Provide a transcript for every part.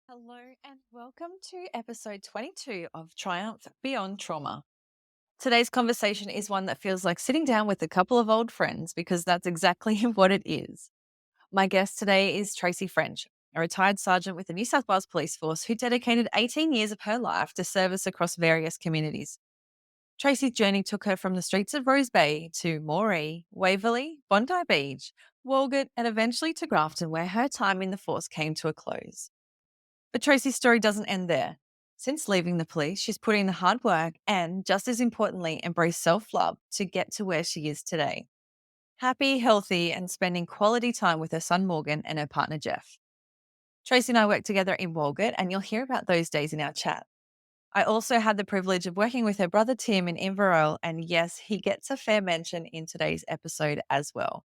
Hello and welcome to episode 22 of Triumph Beyond Trauma. Today's conversation is one that feels like sitting down with a couple of old friends because that's exactly what it is. My guest today is Tracy French, a retired sergeant with the New South Wales Police Force who dedicated 18 years of her life to service across various communities. Tracy's journey took her from the streets of Rose Bay to Moree, Waverley, Bondi Beach, Walgett, and eventually to Grafton, where her time in the force came to a close. But Tracy's story doesn't end there. Since leaving the police, she's put in the hard work and, just as importantly, embraced self-love to get to where she is today. Happy, healthy, and spending quality time with her son Morgan and her partner Jeff. Tracy and I work together in Walgett, and you'll hear about those days in our chat. I also had the privilege of working with her brother Tim in Inverell, and yes, he gets a fair mention in today's episode as well.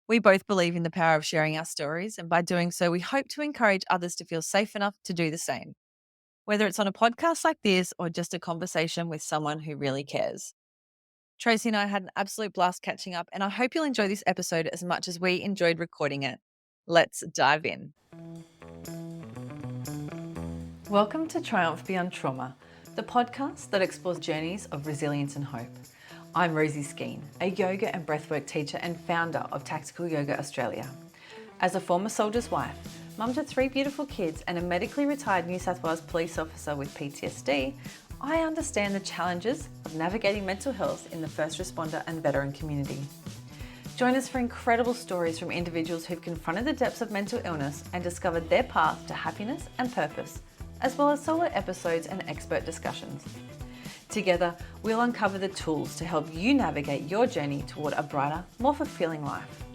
We both believe in the power of sharing our stories, and by doing so, we hope to encourage others to feel safe enough to do the same, whether it's on a podcast like this or just a conversation with someone who really cares. Tracy and I had an absolute blast catching up, and I hope you'll enjoy this episode as much as we enjoyed recording it. Let's dive in. Welcome to Triumph Beyond Trauma, the podcast that explores journeys of resilience and hope. I'm Rosie, a yoga and breathwork teacher and founder of Tactical Yoga Australia. As a former soldier's wife, mum to 3 beautiful kids and a medically retired New South Wales police officer with PTSD, I understand the challenges of navigating mental health in the first responder and veteran community. Join us for incredible stories from individuals who've confronted the depths of mental illness and discovered their path to happiness and purpose, as well as solo episodes and expert discussions. Together, we'll uncover the tools to help you navigate your journey toward a brighter, more fulfilling life.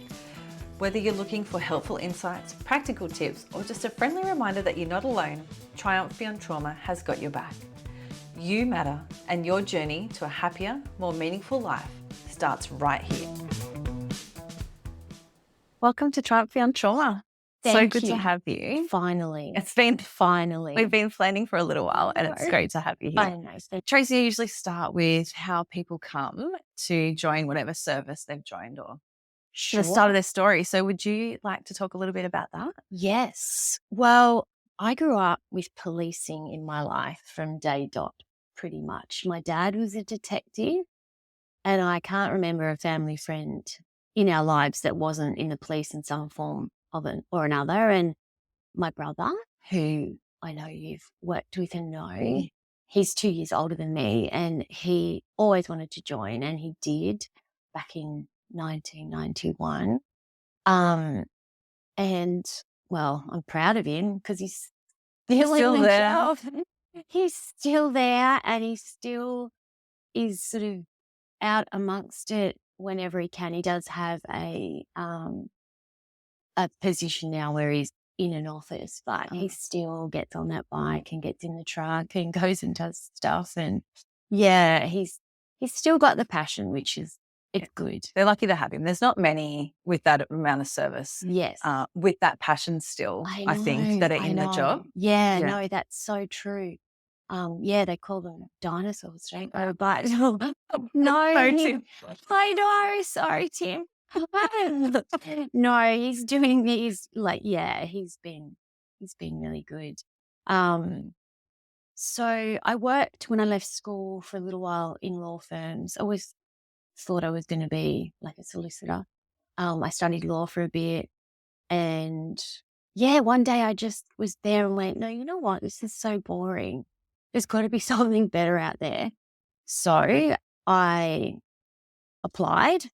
Whether you're looking for helpful insights, practical tips, or just a friendly reminder that you're not alone, Triumph Beyond Trauma has got your back. You matter, and your journey to a happier, more meaningful life starts right here. Welcome to Triumph Beyond Trauma. Thank so good you. to have you. Finally. It's been Finally. We've been planning for a little while, and it's great to have you here. I know. Tracy, I usually start with how people come to join whatever service they've joined or the start of their story. So would you like to talk a little bit about that? Yes. Well, I grew up with policing in my life from day dot, pretty much. My dad was a detective, and I can't remember a family friend in our lives that wasn't in the police in some form of it or another. And my brother, who I know you've worked with and know, he's 2 years older than me, and he always wanted to join, and he did back in 1991. And well, I'm proud of him because he's Still there. He's still there, and he still is sort of out amongst it whenever he can. He does have a position now where he's in an office, but he still gets on that bike and gets in the truck and goes and does stuff. And yeah, he's still got the passion, which is it's good. They're lucky to have him. There's not many with that amount of service. Yes. With that passion still, I think, that are in the job. Yeah, no, that's so true. They call them dinosaurs, don't they? But no, I know. Sorry, Tim. No, he's been really good. So I worked when I left school for a little while in law firms. I always thought I was going to be like a solicitor. I studied law for a bit, and one day I just was there and went, no, you know what? This is so boring. There's got to be something better out there. So I applied,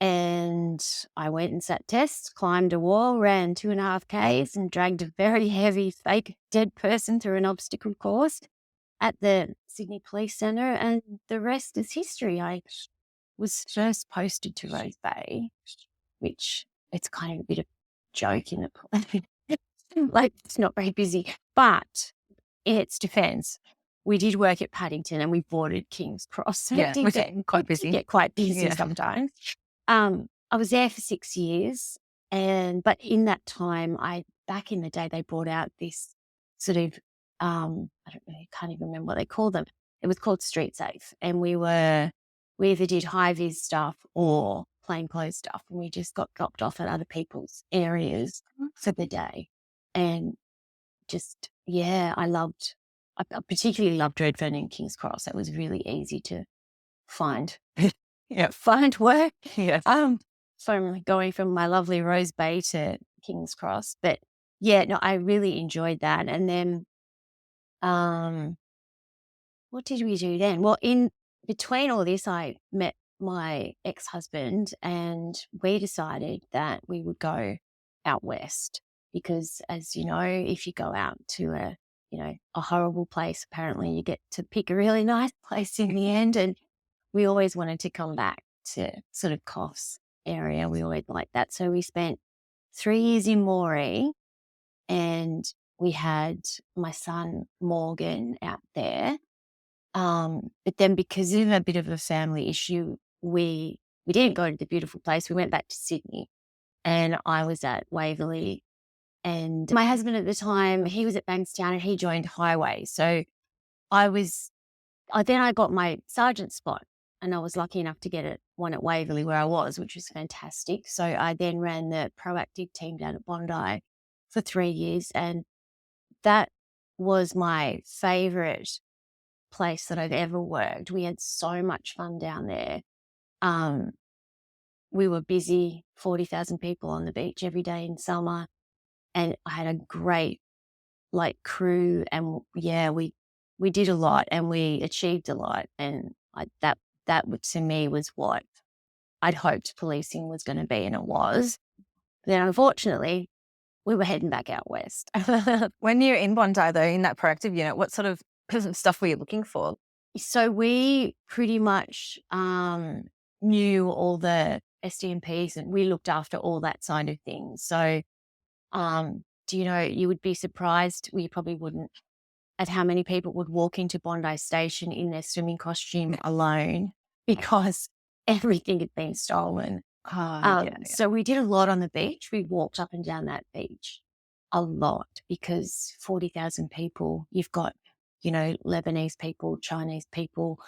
and I went and sat tests, climbed a wall, ran 2.5 Ks and dragged a very heavy fake dead person through an obstacle course at the Sydney Police Centre, and the rest is history. I was first posted to Rose Bay, which it's kind of a bit of a joke in the like it's not very busy, but in its defence, we did work at Paddington and we boarded King's Cross. So it did get quite busy. Sometimes. I was there for 6 years, but in that time, back in the day, they brought out this sort of I can't even remember what they called them. It was called Street Safe, and we either did high vis stuff or plainclothes stuff, and we just got dropped off at other people's areas for the day. And I particularly loved Redfern and King's Cross. That was really easy to find Yeah. find work. Yes. From going from my lovely Rose Bay to King's Cross. But yeah, no, I really enjoyed that. And then what did we do then? Well, in between all this, I met my ex-husband and we decided that we would go out west because, as you know, if you go out to a horrible place, apparently you get to pick a really nice place in the end. And we always wanted to come back to sort of Coffs area. We always liked that. So we spent 3 years in Moree and we had my son Morgan out there. But then because of a bit of a family issue, we didn't go to the beautiful place. We went back to Sydney and I was at Waverley. And my husband at the time, he was at Bankstown and he joined Highway. So then I got my sergeant spot and I was lucky enough to get one at Waverley where I was, which was fantastic. So I then ran the proactive team down at Bondi for 3 years. And that was my favourite place that I've ever worked. We had so much fun down there. We were busy, 40,000 people on the beach every day in summer. And I had a great crew and we did a lot and we achieved a lot. And that to me was what I'd hoped policing was going to be, and it was. Then unfortunately, we were heading back out west. When you're in Bondi, though, in that proactive unit, what sort of stuff were you looking for? So we pretty much knew all the SDMPs and we looked after all that side of things. So, you would be surprised, well, you probably wouldn't, at how many people would walk into Bondi Station in their swimming costume alone because everything had been stolen. So we did a lot on the beach. We walked up and down that beach a lot because 40,000 people, you've got, Lebanese people, Chinese people,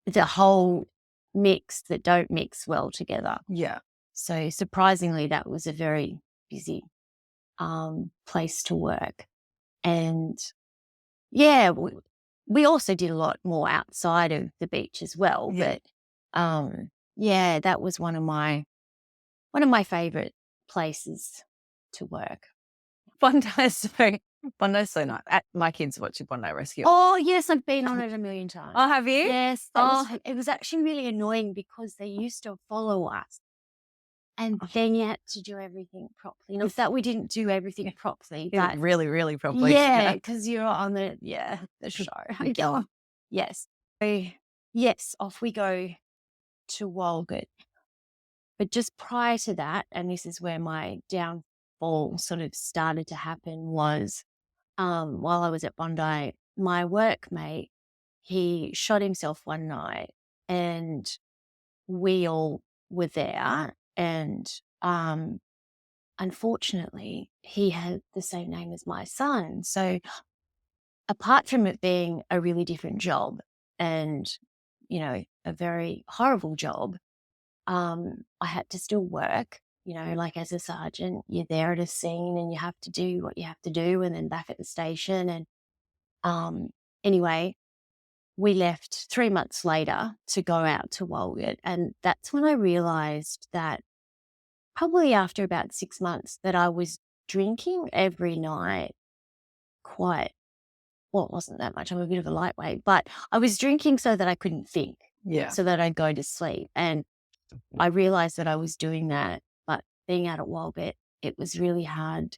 the whole mix that don't mix well together. Yeah. So surprisingly, that was a very busy place to work. And yeah, we also did a lot more outside of the beach as well. Yeah. But that was one of my favorite places to work. Bondi's so nice. My kids watching Bondi Rescue. Oh yes, I've been on it a million times. Oh, have you? Yes. It was actually really annoying because they used to follow us. And then you had to do everything properly. Not that we didn't do everything properly, but really, really properly. yeah, because you're on the show. Yeah. Yes. So, yes, off we go to Walgett. But just prior to that, and this is where my downfall sort of started to happen, was while I was at Bondi, my workmate, he shot himself one night and we all were there. And unfortunately, he had the same name as my son. So apart from it being a really different job and, a very horrible job, I had to still work. As a sergeant, you're there at a scene and you have to do what you have to do and then back at the station. And anyway, we left 3 months later to go out to Walgett. And that's when I realised that probably after about 6 months that I was drinking every night it wasn't that much. I'm a bit of a lightweight, but I was drinking so that I couldn't think. Yeah. So that I'd go to sleep. And I realised that I was doing that, but being out at Walgett, it was really hard.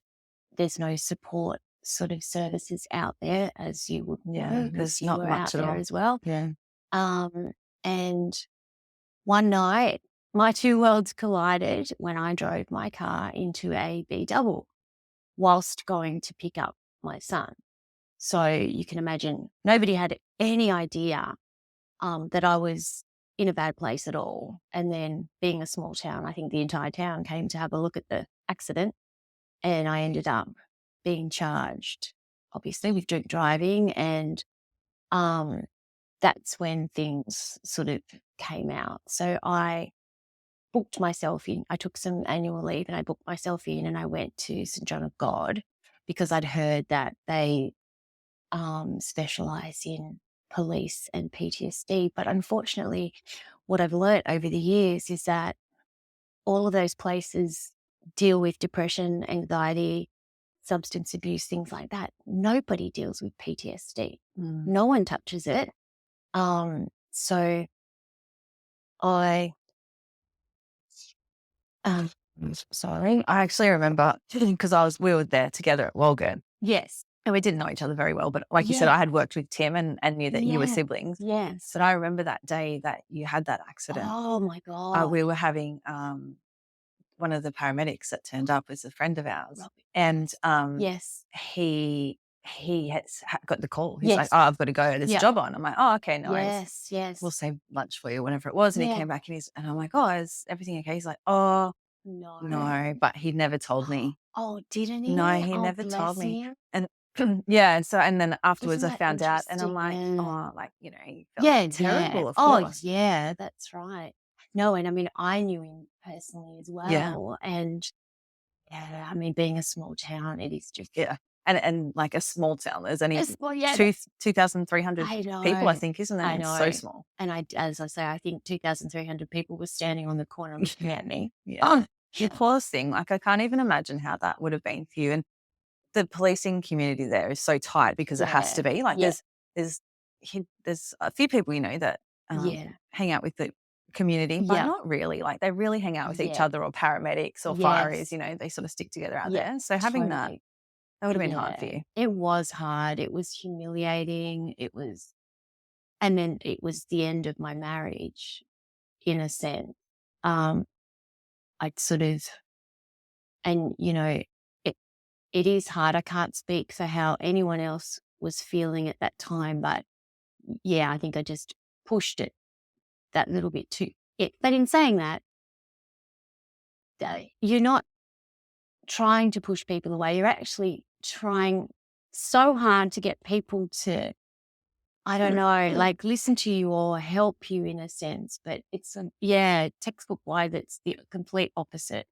There's no support sort of services out there, as you would know. There's not much at all as well. Yeah. And one night, my two worlds collided when I drove my car into a B double whilst going to pick up my son. So you can imagine nobody had any idea that I was in a bad place at all. And then being a small town, I think the entire town came to have a look at the accident and I ended up being charged, obviously, with drink driving. And that's when things sort of came out. So I booked myself in. I took some annual leave and I booked myself in and I went to St. John of God because I'd heard that they specialize in police and PTSD. But unfortunately, what I've learnt over the years is that all of those places deal with depression, anxiety, substance abuse, things like that. Nobody deals with PTSD. No one touches it. So I, um, sorry. I actually remember because we were there together at Walgett Yes. and we didn't know each other very well. But like you said, Yeah. I had worked with Tim and knew that you were Yeah. siblings. Yes. But I remember that day that you had that accident. Oh my God. We were having one of the paramedics that turned up was a friend of ours, Robbie. and Yes. he got the call. He's like, Yes. "Oh, I've got to go. There's a Yeah. job on." I'm like, "Oh, okay, no worries. Yes. Yes. We'll save lunch for you, whatever it was." And he Yeah. came back and I'm like, "Oh, is everything okay?" He's like, "Oh, No. no," but he never told me. Oh, didn't he? No, he Oh, never told bless me. him. And yeah, and so and then afterwards Isn't I that found out, and I'm interesting? like, Yeah. "Oh, like he felt Yeah, yeah. terrible, of Oh, course." yeah, that's right. No, and I mean, I knew him personally as Yeah, well. And yeah, I mean, being a small town, it is just, yeah, and like a small town. There's only it's, well, yeah, 2,300 I people, I know, think, isn't I there? It's so know. small. And as I say, I think 2,300 people were standing on the corner looking at me. Yeah. Oh, The poor thing, like, I can't even imagine how that would have been for you, and the policing community there is so tight because it has yeah, to be. Like, yeah, there's there's a few people, that, yeah, hang out with the community, but yeah, not really. Like, they really hang out with each yeah, other or paramedics or fireys, yes, they sort of stick together out yeah, there. So having totally. that would have been hard for Yeah, you. it was hard. It was humiliating. And then it was the end of my marriage in a sense. Um, I'd sort of, and it, it is hard. I can't speak for how anyone else was feeling at that time, but yeah, I think I just pushed it that little bit too. But in saying that, you're not trying to push people away. You're actually trying so hard to get people to, I don't know, like listen to you or help you in a sense. But it's textbook why that's the complete opposite.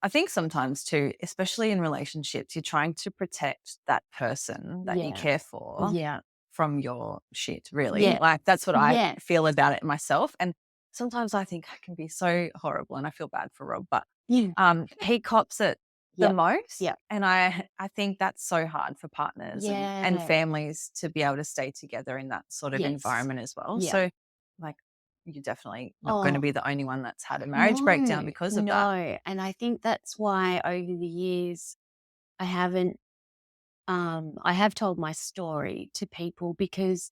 I think sometimes too, especially in relationships, you're trying to protect that person that you Yeah. care for Yeah. from your shit, really. Yeah. Like, that's what I Yeah. feel about it myself. And sometimes I think I can be so horrible, and I feel bad for Rob, but Yeah. he cops it the Yep. most. Yep. And I think that's so hard for partners and Yeah. families to be able to stay together in that sort of Yes. environment as well. Yeah. So, like, you're definitely not going to Oh, be the only one that's had a marriage breakdown no, because of that. no. And I think that's why over the years I haven't I have told my story to people because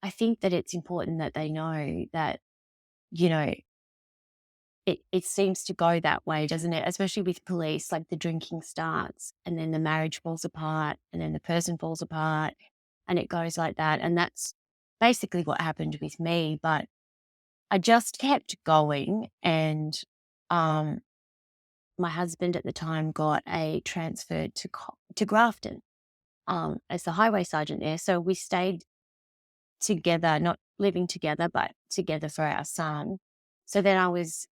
I think that it's important that they know that, you know, it seems to go that way, doesn't it? Especially with police, like the drinking starts and then the marriage falls apart and then the person falls apart and it goes like that. And that's basically what happened with me. But I just kept going and um, my husband at the time got a transfer to Grafton as the highway sergeant there. So we stayed together, not living together, but together for our son. So then I was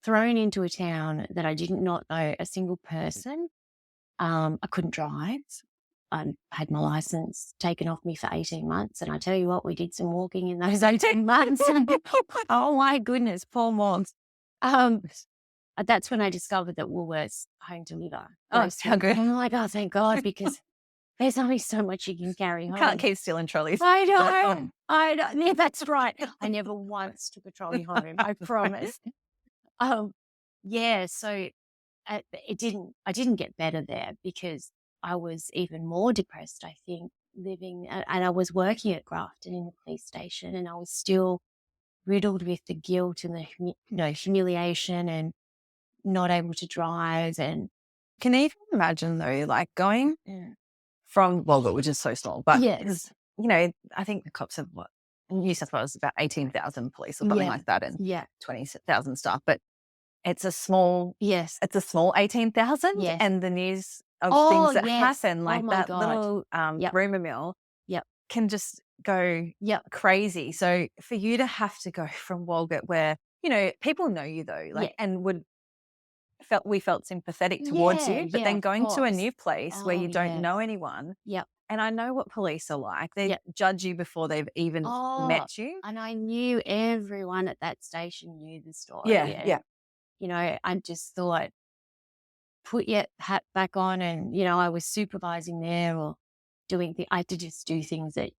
thrown into a town that I did not know a single person. I couldn't drive. I had my license taken off me for 18 months. And I tell you what, we did some walking in those 18 months. Oh my goodness, 4 months. That's when I discovered that Woolworths home deliver. Oh, how good. I'm like, oh, thank God, because there's only so much you can carry home. Can't keep stealing trolleys. I know. I know. Yeah, that's right. I never once took a trolley home. I promise. Yeah. So I didn't get better there because I was even more depressed. I think living and I was working at Grafton in the police station, and I was still riddled with the guilt and the humiliation and not able to drive and Can you even imagine though, like going yeah. from Walgett, which is so small, but Yes. I think the cops have in New South Wales about 18,000 police or something Yeah. like that, and Yeah. 20,000 staff. But it's a small, Yes. 18,000, Yes. and the news of Oh, things that yes. happen, Oh like my that God. little Yep. rumor mill, Yep. can just go Yep. crazy. So for you to have to go from Walgett, where people know you though, Yeah. like, and would we felt sympathetic towards Yeah, you, but yeah, then of going to a course. new place where Oh, you don't yes. know anyone, Yep, and I know what police are like. They yep. judge you before they've even Oh, met you. and I knew everyone at that station knew the story, Yeah, and, yeah. I just thought, "Put your hat back on," and, I was supervising there or doing I had to just do things that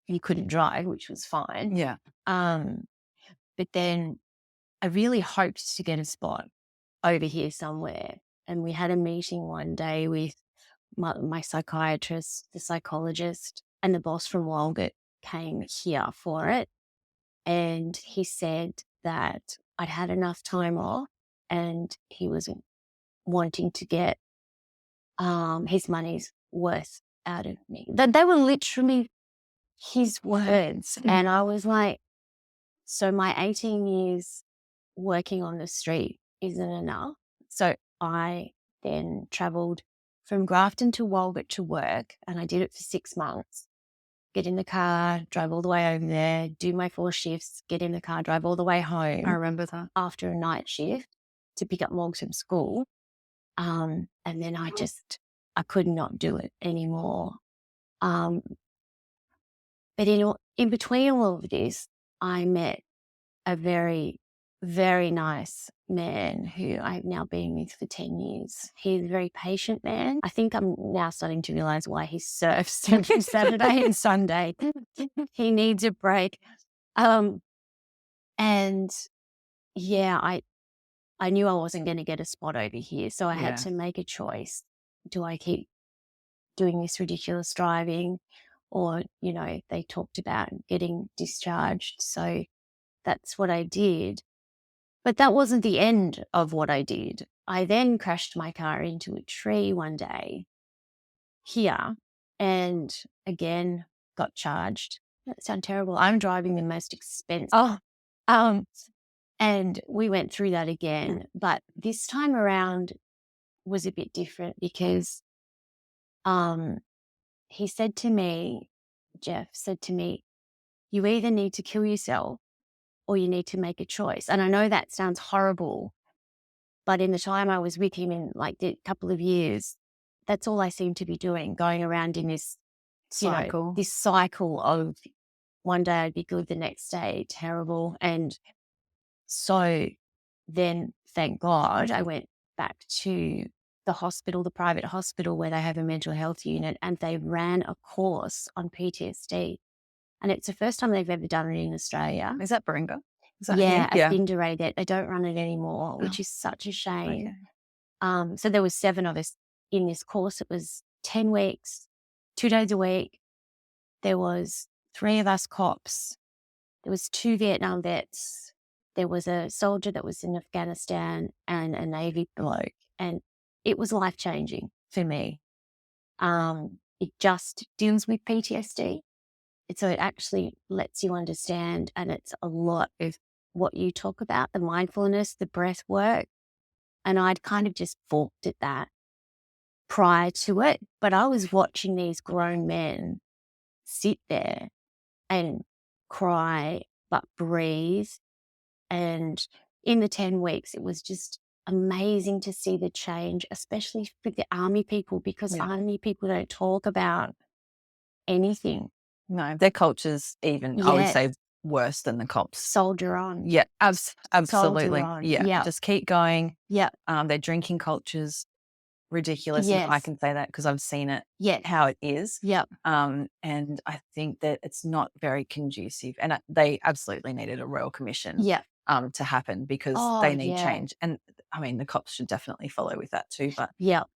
you couldn't drive, which was fine. Yeah. Um, but then I really hoped to get a spot over here somewhere, and we had a meeting one day with my psychiatrist, the psychologist, and the boss from Walgett came here for it. And he said that I'd had enough time off and he was wanting to get his money's worth out of me. They were literally his words. And I was like, so my 18 years working on the street isn't enough. So I then travelled from Grafton to Walgett to work, and I did it for 6 months. Get in the car, drive all the way over there, do my 4 shifts, get in the car, drive all the way home I remember that. after a night shift to pick up Morgs from school. And then I could not do it anymore. Um, but in between all of this, I met a very, very nice man who I've now been with for 10 years. He's a very patient man. I think I'm now starting to realize why he surfs every Saturday and Sunday. He needs a break. And yeah, I knew I wasn't going to get a spot over here. So I had Yeah. to make a choice. Do I keep doing this ridiculous driving? Or, they talked about getting discharged. So that's what I did. But that wasn't the end of what I did. I then crashed my car into a tree one day here and again got charged. That sounds terrible. I'm driving the most expensive. And we went through that again. But this time around was a bit different because he said to me, Jeff said to me, you either need to kill yourself or you need to make a choice. And I know that sounds horrible, but in the time I was with him in like a couple of years, that's all I seemed to be doing, going around in this Cycle. this cycle of one day I'd be good, the next day terrible. And so then, thank God, I went back to the hospital, the private hospital where they have a mental health unit, and they ran a course on PTSD. And it's the first time they've ever done it in Australia. Is that Baringa? Is that Yeah, here? at Binderay, that they don't run it anymore, which is such a shame. Okay. So there was 7 of us in this course. It was 10 weeks, 2 days a week. There was 3 of us cops. There was 2 Vietnam vets. There was a soldier that was in Afghanistan and a Navy bloke. And it was life-changing for me. It just deals with PTSD. So it actually lets you understand, and it's a lot of what you talk about, the mindfulness, the breath work. And I'd kind of just balked at that prior to it. But I was watching these grown men sit there and cry, but breathe. And in the 10 weeks, it was just amazing to see the change, especially for the army people, because army people don't talk about anything. No, their culture's even, I would say, worse than the cops. Soldier on. Yeah, absolutely. Soldier on. Yeah, just keep going. Yeah. Their drinking culture's ridiculous. Yes. And I can say that because I've seen it, Yes. how it is. Yep. And I think that it's not very conducive. And they absolutely needed a royal commission Yep. to happen because they need change. And I mean, the cops should definitely follow with that too. But Yep.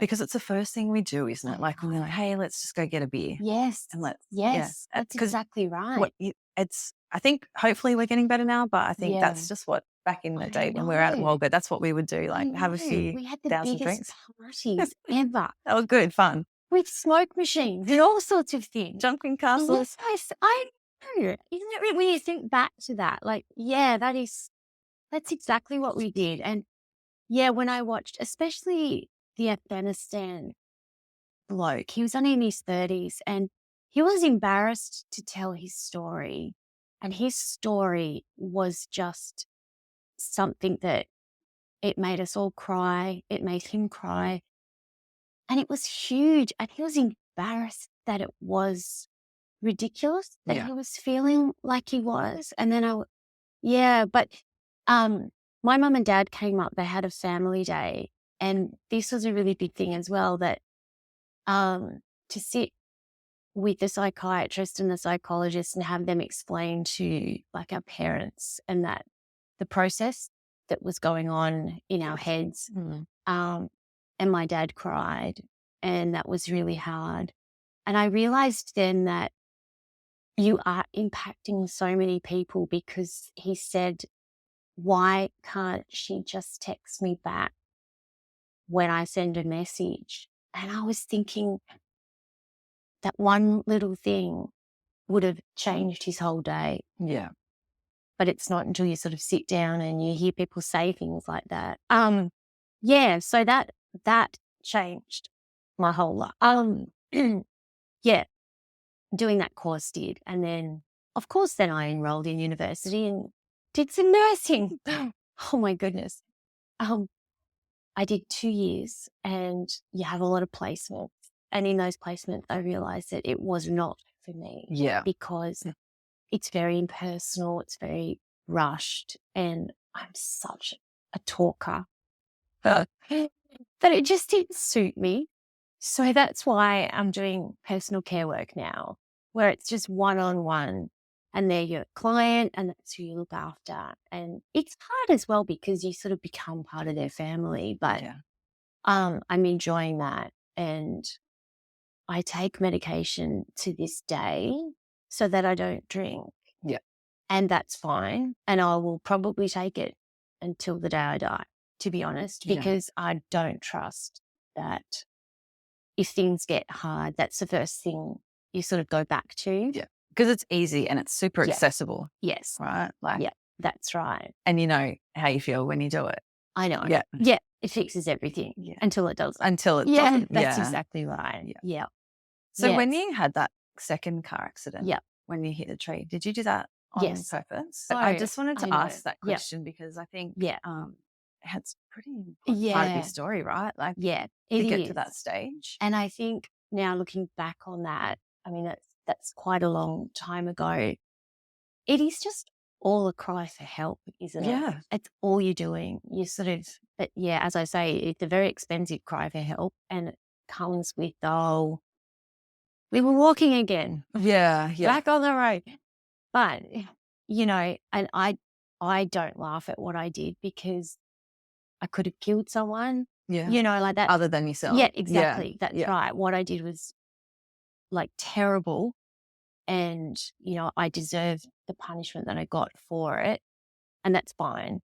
because it's the first thing we do, isn't it? Like when they're like, hey, let's just go get a beer. Yes. And let's, Yes. That's exactly right. I think hopefully we're getting better now, but I think that's just what back in the day when we were out at Walgett, that's what we would do, like have a few We had the thousand biggest drinks. parties ever. That was good fun. With smoke machines and all sorts of things. Jumping castles. Yes, I know. Isn't it when you think back to that? Like, yeah, that's exactly what we did. And yeah, when I watched, especially the Afghanistan bloke, he was only in his 30s and he was embarrassed to tell his story. And his story was just something that It made us all cry. It made him cry. And it was huge. And he was embarrassed that it was ridiculous that Yeah. he was feeling like he was. And then but my mum and dad came up, they had a family day. And this was a really big thing as well, that to sit with the psychiatrist and the psychologist and have them explain to like our parents and that the process that was going on in our heads. And my dad cried, and that was really hard. And I realized then that you are impacting so many people, because he said, why can't she just text me back when I send a message? And I was thinking that one little thing would have changed his whole day. Yeah. But it's not until you sort of sit down and you hear people say things like that. So that changed my whole life. Yeah, doing that course did. And then, of course, then I enrolled in university and did some nursing. Oh, my goodness. I did 2 years, and you have a lot of placements. And in those placements, I realized that it was not for me. Yeah. Because it's very impersonal, it's very rushed, and I'm such a talker that it just didn't suit me. So that's why I'm doing personal care work now, where it's just one-on-one, and they're your client and that's who you look after. And it's hard as well because you sort of become part of their family, but I'm enjoying that. And I take medication to this day so that I don't drink. Yeah. And that's fine. And I will probably take it until the day I die, to be honest, because I don't trust that if things get hard, that's the first thing you sort of go back to. Yeah. Because it's easy and it's super accessible. Yes. Right? Like, that's right. and you know how you feel when you do it. I know. Yeah. Yeah. It fixes everything until it doesn't. Until it Yeah, doesn't. that's exactly right. Yeah. So when you had that second car accident, when you hit the tree, did you do that on purpose? Oh, I just wanted to I ask know. that question because I think it's pretty important Yeah. part of your story, right? Like Yeah, to it get to is. that stage. And I think now looking back on that, I mean, that's quite a long time ago. It is just all a cry for help, isn't it? Yeah. It's all you're doing. You sort of, but yeah, as I say, it's a very expensive cry for help, and it comes with, we were walking again. Yeah. Yeah. Back on the road. But, you know, and I don't laugh at what I did because I could have killed someone. Yeah. You know, like that. Other than yourself. Yeah, exactly. Yeah. That's right. What I did was like terrible. And, you know, I deserved the punishment that I got for it. And that's fine.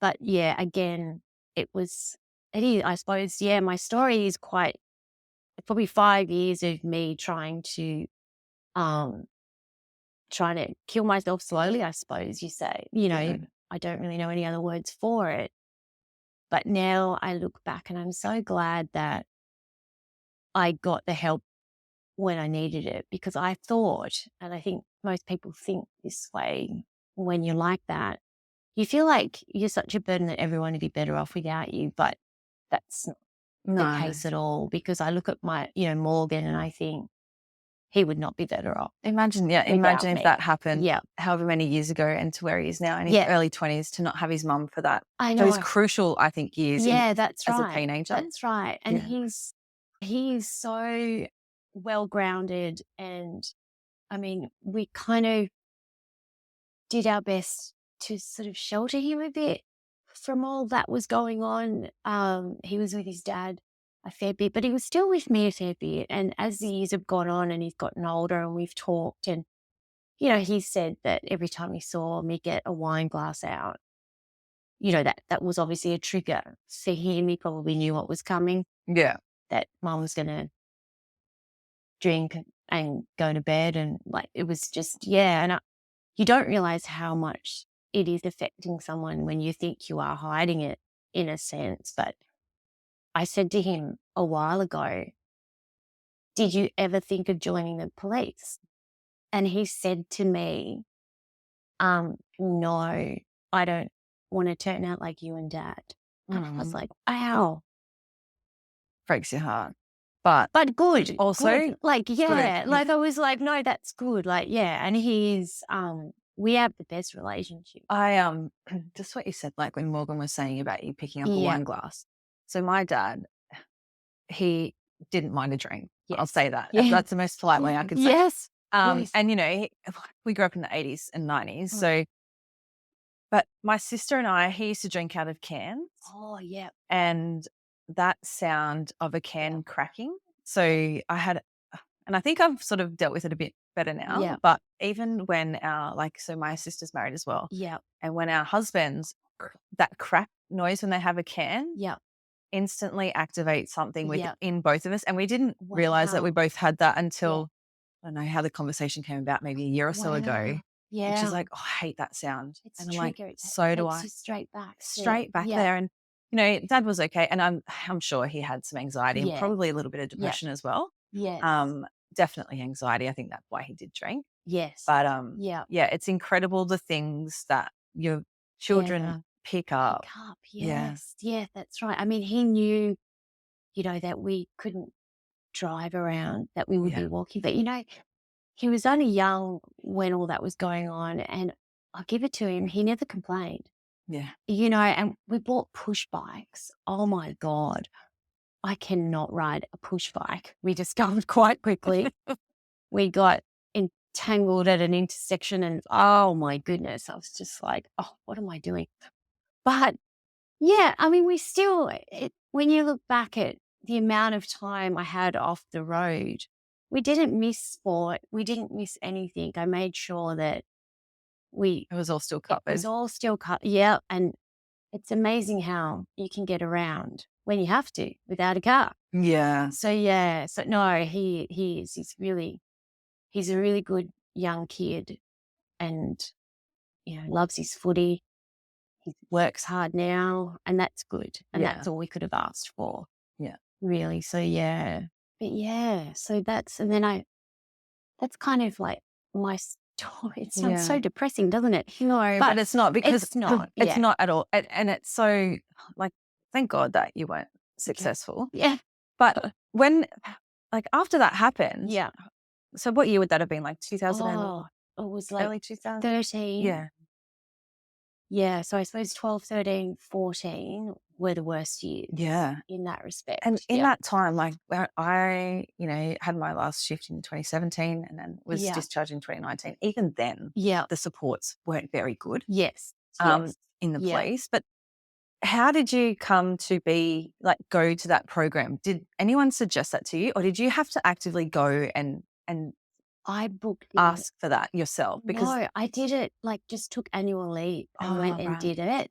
But yeah, again, it is, I suppose, my story is probably 5 years of me trying to kill myself slowly, I suppose you say. You know, I don't really know any other words for it. But now I look back and I'm so glad that I got the help when I needed it, because I thought, and I think most people think this way when you're like that, you feel like you're such a burden that everyone would be better off without you. But that's not the case at all, because I look at my, Morgan, and I think he would not be better off. Imagine if that happened however many years ago and to where he is now in his early 20s, to not have his mum for that. I know. Those crucial, I think, years that's right. as a teenager. That's right. And he's so well-grounded, and I mean, we kind of did our best to sort of shelter him a bit from all that was going on. He was with his dad a fair bit, but he was still with me a fair bit. And as the years have gone on and he's gotten older and we've talked, and, he said that every time he saw me get a wine glass out, that was obviously a trigger for him. He probably knew what was coming. Yeah. That mum was going to drink and go to bed, and like it was just and you don't realize how much it is affecting someone when you think you are hiding it, in a sense. But I said to him a while ago, did you ever think of joining the police? And he said to me, no, I don't want to turn out like you and Dad. And I was Mm. like, wow. Breaks your heart. But But good. also Good. Like, good. yeah. Yeah. Like I was like, no, that's good. Like, yeah. And he's we have the best relationship. I just what you said, like when Morgan was saying about you picking up a Yeah. wine glass. So my dad, he didn't mind a drink. I'll Yes. say that. Yeah. That's the most polite way I could say. Yes. Yes. And we grew up in the 80s and 90s. Mm. So, but my sister and I, he used to drink out of cans, Oh, yeah. and that sound of a can cracking. So I had, and I think I've sort of dealt with it a bit better now. Yeah. But even when so my sister's married as well. Yeah. And when our husbands, that crack noise when they have a can Yeah. instantly activates something Yeah. within both of us. And we didn't realize that we Wow. both had that until, I don't know how the conversation came about, maybe a year or so ago. Wow. And Yeah. she's like, oh, I hate that sound. It's And I'm trigger. like, It so do takes I. you straight back. Straight back Yeah. there. And, Dad was okay. And I'm sure he had some anxiety and Yeah. probably a little bit of Yeah. depression as well. Yes. Definitely anxiety. I think that's why he did drink. Yes. But Yeah. yeah, it's incredible the things that your children Yeah. pick up. Pick up. Yeah. Yes. Yeah, that's right. I mean, he knew, that we couldn't drive around, that we would Yeah. be walking. But, he was only young when all that was going on. And I'll give it to him. He never complained, Yeah. and we bought push bikes. Oh, my God. I cannot ride a push bike. We discovered quite quickly. We got entangled at an intersection and, oh, my goodness, I was just like, oh, what am I doing? But, yeah, I mean, when you look back at the amount of time I had off the road, we didn't miss sport. We didn't miss anything. I made sure that It was all still it covered. was all still cut. Yeah, and it's amazing how you can get around when you have to without a car. Yeah. So, yeah. So, no, he's a really good young kid and, loves his footy. He works hard now and that's good. And Yeah. that's all we could have asked for. Yeah. Really. So, yeah. But, yeah. So that's kind of like my story. It sounds so depressing, doesn't it? No, but it's not, because it's not. It's Yeah. not at all. And it's so, like, thank God that you weren't successful. Yeah. But when, like, after that happened, Yeah. so what year would that have been? Like 2000 Oh, it was like early 2000s? 13. Yeah. Yeah. So I suppose 12, 13, 14 were the worst years. Yeah. In that respect. And in Yeah. that time, like, when I, had my last shift in 2017 and then was Yeah. discharged in 2019. Even then, Yeah. the supports weren't very good Yes. Yes. in the Yeah. place. But how did you come to go to that program? Did anyone suggest that to you, or did you have to actively go and I booked in. ask for that yourself? Because No, I did it, just took annual leave and went and right. did it.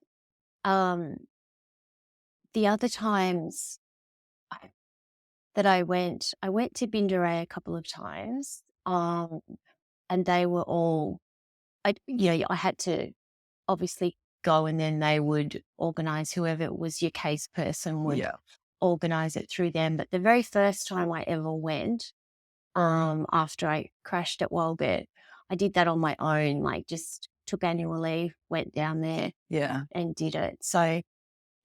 The other times that I went to Binderay a couple of times, and they were all, I had to obviously go, and then they would organise, whoever was your case person would organise it through them. But the very first time I ever went, after I crashed at Walgett, I did that on my own, just took annual leave, went down there and did it. So,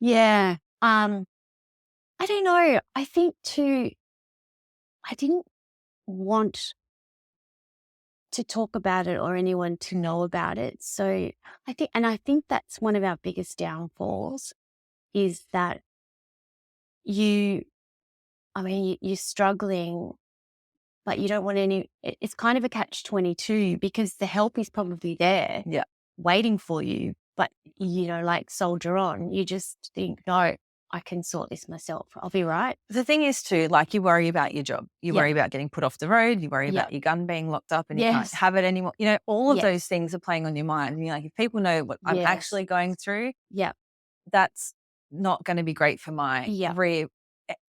yeah, I don't know. I think too, I didn't want to talk about it or anyone to know about it. So I think that's one of our biggest downfalls, is that you're struggling, but you don't want it's kind of a catch-22, because the help is probably there waiting for you. But, soldier on, you just think, no, I can sort this myself. I'll be right. The thing is too, you worry about your job. You worry about getting put off the road. You worry about your gun being locked up and you can't have it anymore. All of those things are playing on your mind. And you're like, if people know what I'm actually going through, that's not going to be great for my career.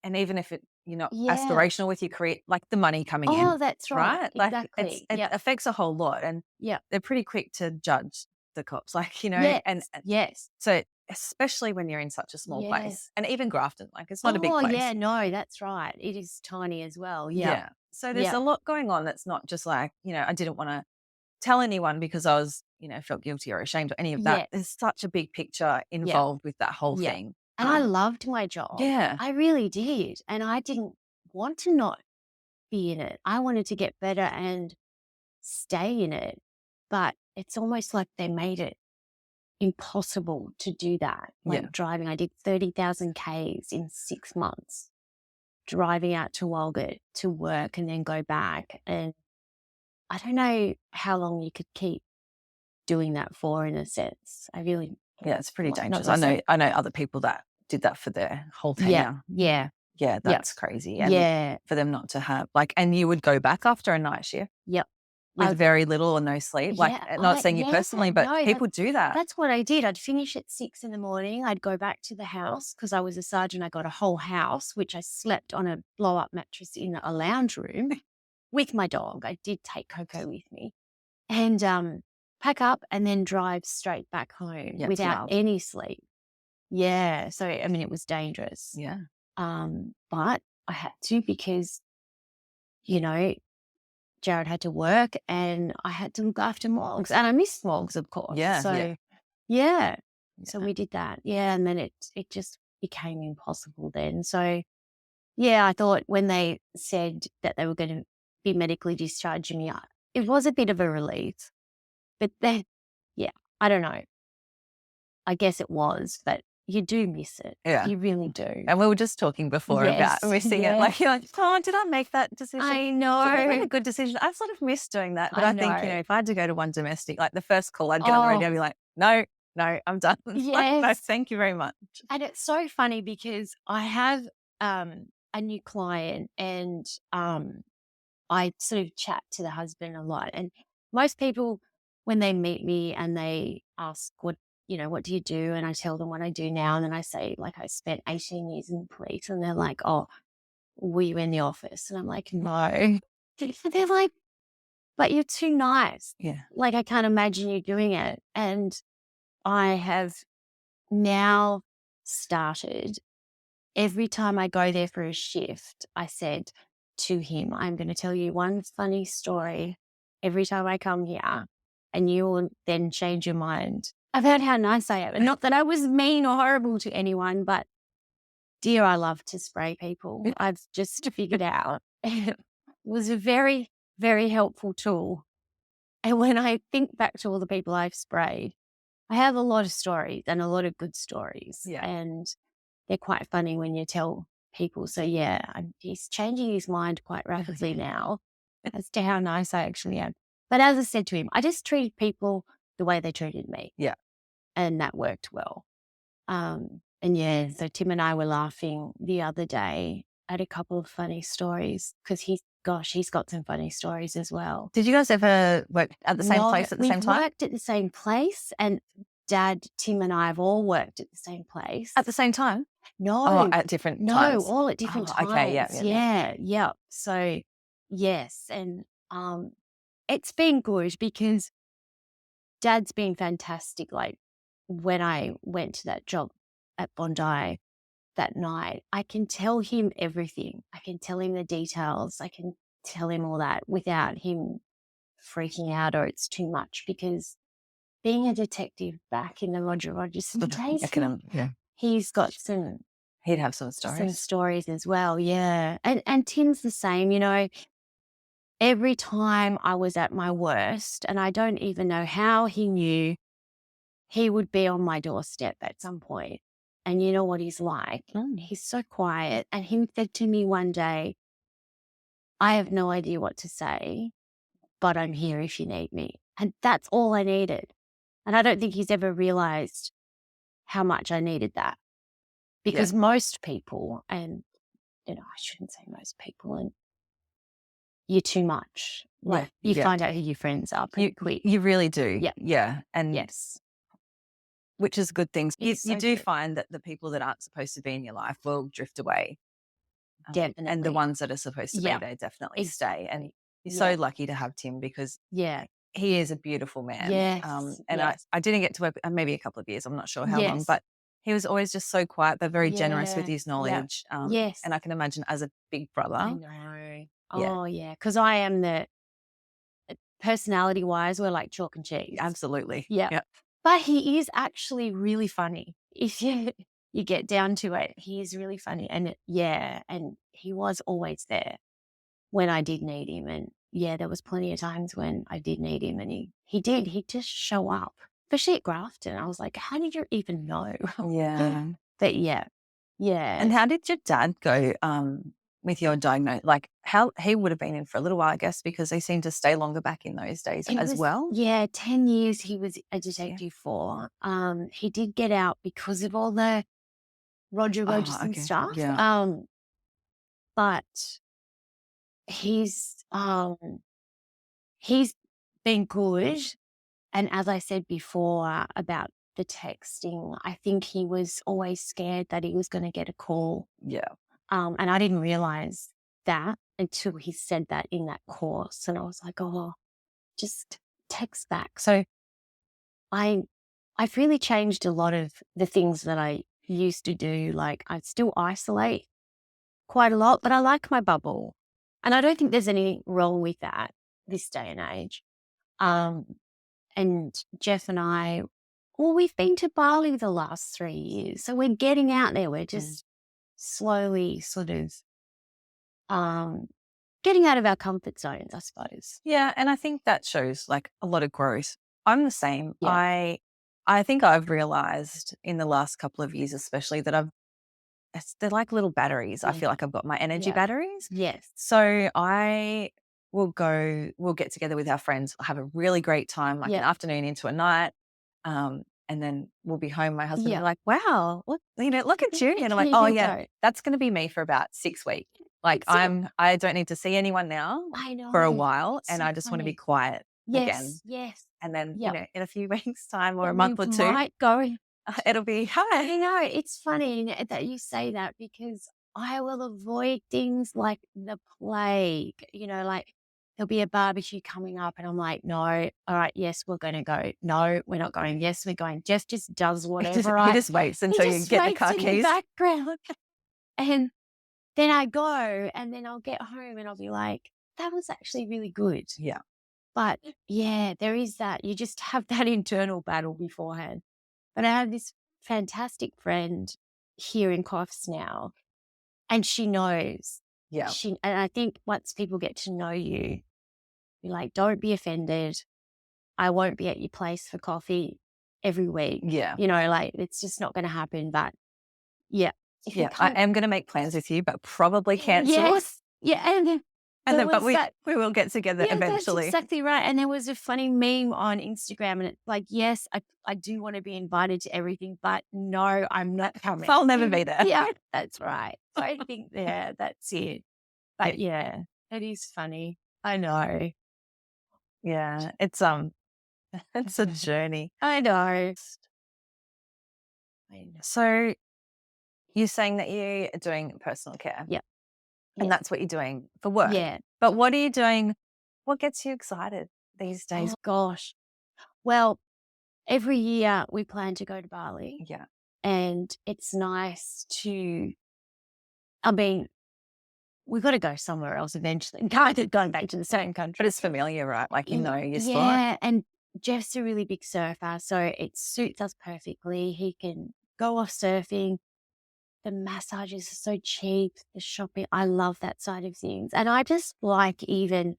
And even if you're not aspirational with your career, the money coming in. Oh, that's right. Exactly. It affects a whole lot. And they're pretty quick to judge the cops, and so especially when you're in such a small place, and even Grafton, it's not a big place. Oh, yeah, no, that's right. It is tiny as well. Yeah. So there's a lot going on that's not just I didn't want to tell anyone because I was, felt guilty or ashamed or any of that. There's such a big picture involved with that whole thing. And I loved my job. Yeah. I really did. And I didn't want to not be in it. I wanted to get better and stay in it. But it's almost like they made it impossible to do that. Like driving, I did 30,000 Ks in 6 months, driving out to Walgett to work and then go back. And I don't know how long you could keep doing that for, in a sense. I really, Yeah, it's pretty not dangerous. myself. I know other people that did that for their whole tenure. Yeah. Yeah, that's crazy. And for them not to have and you would go back after a night shift Yep. with very little or no sleep. Like, not saying you personally, but no, people do that. That's what I did. I'd finish at 6 in the morning. I'd go back to the house because I was a sergeant. I got a whole house, which I slept on a blow up mattress in a lounge room with my dog. I did take Coco with me, and pack up and then drive straight back home without any sleep. Yeah. So, I mean, it was dangerous. Yeah. But I had to because, you know, Jared had to work and I had to look after Morgs, and I missed Morgs, of course. Yeah. So, so we did that. Yeah. And then it just became impossible then. So, yeah, I thought when they said that they were going to be medically discharging me, it was a bit of a relief. But then, I don't know. I guess it was, but you do miss it. Yeah. You really do. And we were just talking before about missing it. Like, you're like, oh, did I make that decision? I know. Did I make a good decision? I've sort of missed doing that. But I think, if I had to go to one domestic, like the first call, I'd get on the radio and be like, no, I'm done. Like, no, thank you very much. And it's so funny because I have a new client, and I sort of chat to the husband a lot. And most people, when they meet me and they ask what do you do? And I tell them what I do now. And then I say, like, I spent 18 years in the police. And they're like, oh, were you in the office? And I'm like, no. They're like, but you're too nice. Yeah. Like, I can't imagine you doing it. And I have now started, every time I go there for a shift, I said to him, I'm going to tell you one funny story every time I come here, and you will then change your mind about how nice I am. And not that I was mean or horrible to anyone, but dear, I love to spray people. I've just figured out it was a very, very helpful tool. And when I think back to all the people I've sprayed, I have a lot of stories, and a lot of good stories. Yeah. And they're quite funny when you tell people. So, he's changing his mind quite rapidly now as to how nice I actually am. But as I said to him, I just treated people the way they treated me. Yeah. And that worked well. So Tim and I were laughing the other day at a couple of funny stories because he's got some funny stories as well. Did you guys ever work at the same place at the same time? We worked at the same place, and Dad, Tim and I have all worked at the same place. At the same time? No. Oh, at different times? No, all at different times. Okay, yeah. So, yes. And it's been good because Dad's been fantastic. Like, when I went to that job at Bondi that night, I can tell him everything. I can tell him the details. I can tell him all that without him freaking out or it's too much, because being a detective back in the Roger Rogerson days, he's got he'd have some stories. Some stories as well, yeah. And Tim's the same, every time I was at my worst, and I don't even know how he knew, he would be on my doorstep at some point. And you know what he's like? He's so quiet. And he said to me one day, I have no idea what to say, but I'm here if you need me. And that's all I needed. And I don't think he's ever realized how much I needed that. Because most people, and I shouldn't say most people, and you're too much. Like, you find out who your friends are pretty quick. You really do. Yeah. And yes. Which is good things. You So do good. find that the people that aren't supposed to be in your life will drift away. Definitely. And the ones that are supposed to be there definitely stay. And you're so lucky to have Tim, because he is a beautiful man. Yes. And I didn't get to work maybe a couple of years. I'm not sure how long, but he was always just so quiet, but very generous with his knowledge. Yes. And I can imagine as a big brother. I know. Oh, yeah. Because I am personality-wise, we're like chalk and cheese. Absolutely. Yeah. But he is actually really funny. you get down to it, he is really funny. And and he was always there when I did need him. And there was plenty of times when I did need him, and he'd just show up, especially at Grafton. I was like, how did you even know? Yeah. But yeah. And how did your dad go with your diagnosis? Like, how he would have been in for a little while, I guess, because they seemed to stay longer back in those days He as was, well. 10 years he was a Yeah. detective for. He did get out because of all the Roger Rogers Oh, and okay. stuff. Yeah. But he's he's been good. And as I said before about the texting, I think he was always scared that he was going to get a call. Yeah. And I didn't realize that until he said that in that course. And I was like, oh, just text back. So I've really changed a lot of the things that I used to do. Like, I still isolate quite a lot, but I like my bubble. And I don't think there's anything wrong with that this day and age. And Jeff and I, we've been to Bali the last 3 years. So we're getting out there. We're just slowly sort of getting out of our comfort zones, I suppose. Yeah, and I think that shows like a lot of growth. I'm the same. Yeah. I think I've realized in the last couple of years, especially, that they're like little batteries. I feel like I've got my energy Yeah. batteries. Yes. So we'll get together with our friends, have a really great time, like an Yeah. afternoon into a night. And then we'll be home. My husband will Yeah. be like, wow, look at you. And I'm like, Here oh you yeah, go. that's going to be me for about 6 weeks. Like That's it. I don't need to see anyone now I know. for a while, It's and so I just want to be funny. quiet again. Yes. And then, Yep. in a few weeks' time or a And month we or two, might go. it'll be, hi. I know, it's funny that you say that because I will avoid things like the plague. Like, there'll be a barbecue coming up and I'm like, no, all right, yes, we're going to go. No, we're not going. Yes, we're going. Jeff just does He whatever he just waits he until you just get the waits car in the keys. background. And then I go and then I'll get home and I'll be like, that was actually really good. Yeah. But yeah, there is that. You just have that internal battle beforehand. But I have this fantastic friend here in Coffs now, and she knows. Yeah. And I think once people get to know you, you're like, don't be offended. I won't be at your place for coffee every week. Yeah. Like, it's just not going to happen. But yeah. If you Yeah. I can't, am going to make plans with you, but probably cancel. yes. Yeah. But we will get together Yeah, that's eventually. exactly right. And there was a funny meme on Instagram, and it's like, yes, I do want to be invited to everything, but no, I'm not coming. I'll never be there. Yeah, that's right. So I think, that's it. But yeah, it is funny. I know. Yeah. It's it's a journey. I know. So you're saying that you are doing personal care. Yeah. And that's what you're doing for work. Yeah. But what are you doing? What gets you excited these days? Oh, gosh. Well, every year we plan to go to Bali. Yeah. And it's nice we've got to go somewhere else eventually. Kind of going back to the same country. But it's familiar, right? Like, your spot. Yeah, and Jeff's a really big surfer, so it suits us perfectly. He can go off surfing. The massages are so cheap. The shopping, I love that side of things. And I just like even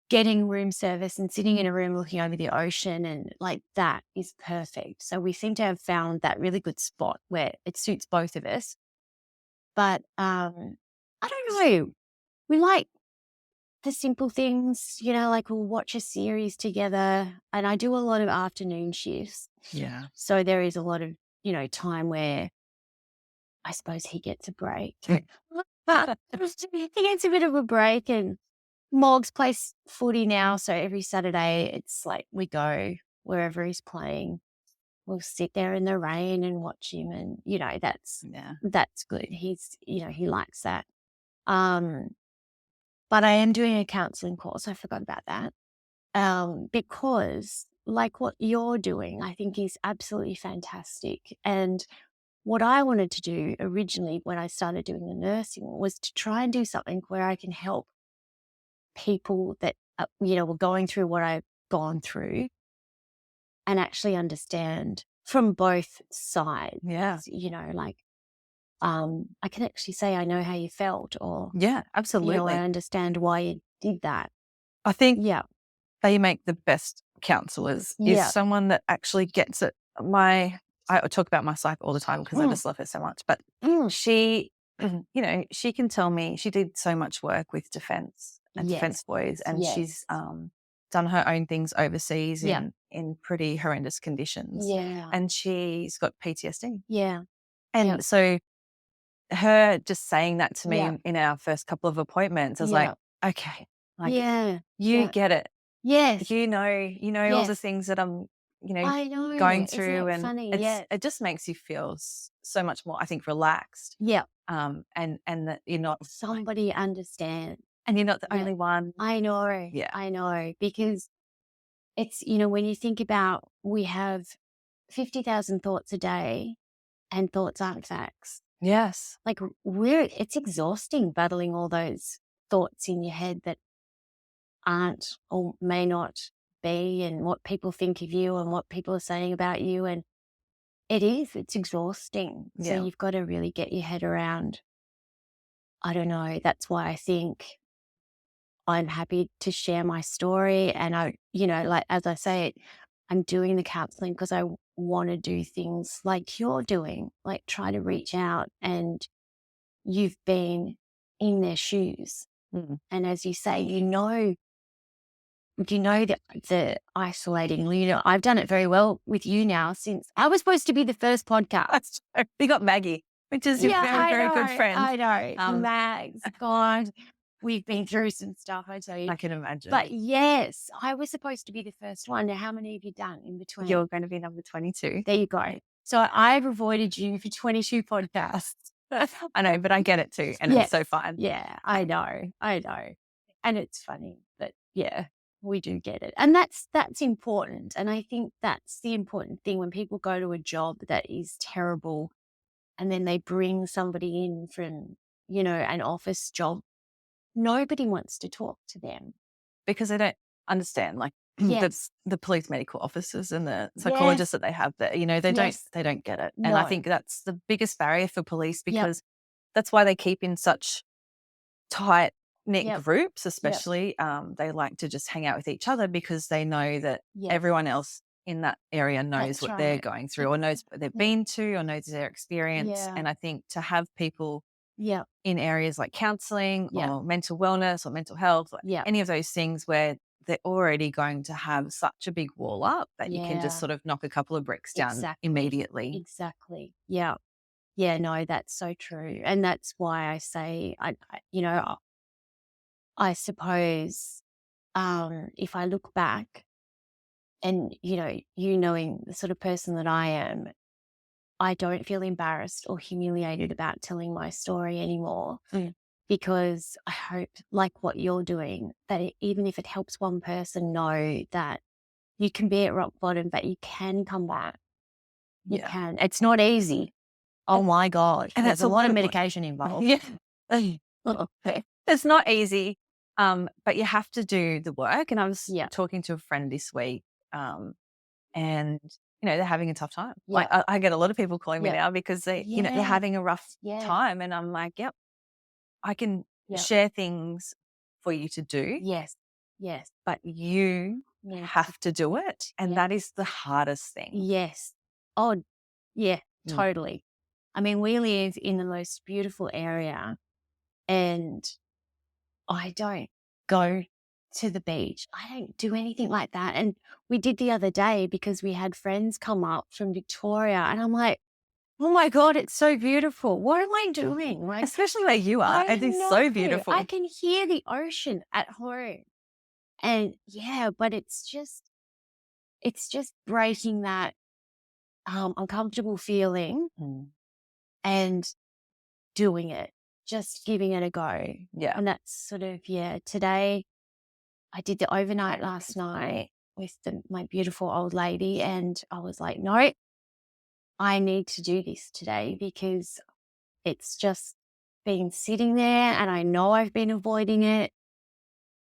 getting room service and sitting in a room looking over the ocean, and like that is perfect. So we seem to have found that really good spot where it suits both of us. But I don't know. We like the simple things, like we'll watch a series together, and I do a lot of afternoon shifts. Yeah. So there is a lot of, time where I suppose he gets a break. He gets a bit of a break, and Morgs plays footy now. So every Saturday it's like we go wherever he's playing. We'll sit there in the rain and watch him, and that's good. He's he likes that. But I am doing a counselling course. I forgot about that. Because like what you're doing, I think is absolutely fantastic. And what I wanted to do originally when I started doing the nursing was to try and do something where I can help people that, were going through what I've gone through and actually understand from both sides, Yeah. like, I can actually say I know how you felt, or, Yeah, I absolutely. understand why you did that. I think Yeah. they make the best counselors is Yeah. someone that actually gets it. I talk about my psych all the time because I Mm, just love her so much, but mm. she, she can tell me she did so much work with defense and defense Yes. boys, and she's Yes. done her own things overseas Yeah. in pretty horrendous conditions, Yeah. and she's got PTSD. Yeah. Yeah. And so her just saying that to me Yeah. in our first couple of appointments, I was like, Yeah. okay, like Yeah. you Yeah. get it. Yes. You know all the Yes. things that I'm, I know. going Isn't through, it and funny? Yes. it just makes you feel so much more, I think, relaxed. Yeah. And that you're not like, Somebody understand. and you're not the Yeah. only one. I know. Yeah. I know. Because it's, when you think about, we have 50,000 thoughts a day, and thoughts aren't facts. Yes. Like, it's exhausting battling all those thoughts in your head that aren't or may not be, and what people think of you and what people are saying about you. And it's exhausting. So Yeah. you've got to really get your head around. I don't know. That's why I think I'm happy to share my story. And like, as I say, I'm doing the counseling because I want to do things like you're doing, like try to reach out, and you've been in their shoes. Mm. And as you say, the isolating, I've done it very well with you now, since I was supposed to be the first podcast. We got Maggie, which is your Yeah, very, I very good know. friend. I know. Um, Mags, God, we've been through some stuff, I tell you. I can imagine. But yes, I was supposed to be the first one. Now, how many have you done in between? You're going to be number 22. There you go. So I've avoided you for 22 podcasts. I know, but I get it too, and it's so fun. Yeah, I know. And it's funny, but yeah, we do get it. And that's important. And I think that's the important thing when people go to a job that is terrible, and then they bring somebody in from, an office job. Nobody wants to talk to them. Because they don't understand, like, Yes. the police medical officers and the Yes. psychologists that they have there, Yes. they don't get it. And I No. think that's the biggest barrier for police, Yep. because that's why they keep in such tight-knit Yep. groups, especially. They like to just hang out with each other because they know that Yes. everyone else in that area knows That's what they're right. going through, or knows what they've been to, or knows their experience. Yeah. And I think to have people Yeah. in areas like counseling Yeah. or mental wellness or mental health, or Yeah. any of those things where they're already going to have such a big wall up that you can just Yeah. sort of knock a couple of bricks down Exactly. immediately. Exactly. Yeah. Yeah, no, that's so true. And that's why I say, I suppose, if I look back and, you knowing the sort of person that I am, I don't feel embarrassed or humiliated about telling my story anymore. Mm. Because I hope, like what you're doing, that even if it helps one person know that you can be at rock bottom, but you can come back. You Yeah. can. It's not easy. Oh my God. And There's that's a a lot of lot. medication involved. Yeah. It's not easy, but you have to do the work. And I was Yeah. talking to a friend this week, and they're having a tough time. Yeah. Like I get a lot of people calling me Yeah. now because they're Yeah. having a rough Yeah. time, and I'm like, yep, I can Yeah. share things for you to do. Yes. Yes. But you Yeah. have to do it, and Yeah. that is the hardest thing. Yes. Oh, yeah, Mm. totally. I mean, we live in the most beautiful area, and I don't go to the beach. I don't do anything like that. And we did the other day because we had friends come up from Victoria, and I'm like, oh my God, it's so beautiful. What am I doing? Like, Especially where you are. I It is know. so beautiful. I can hear the ocean at home. And yeah, but it's just breaking that uncomfortable feeling Mm. and doing it, just giving it a go. Yeah. And that's sort of, today I did the overnight last night with my beautiful old lady, and I was like, no, I need to do this today because it's just been sitting there, and I know I've been avoiding it,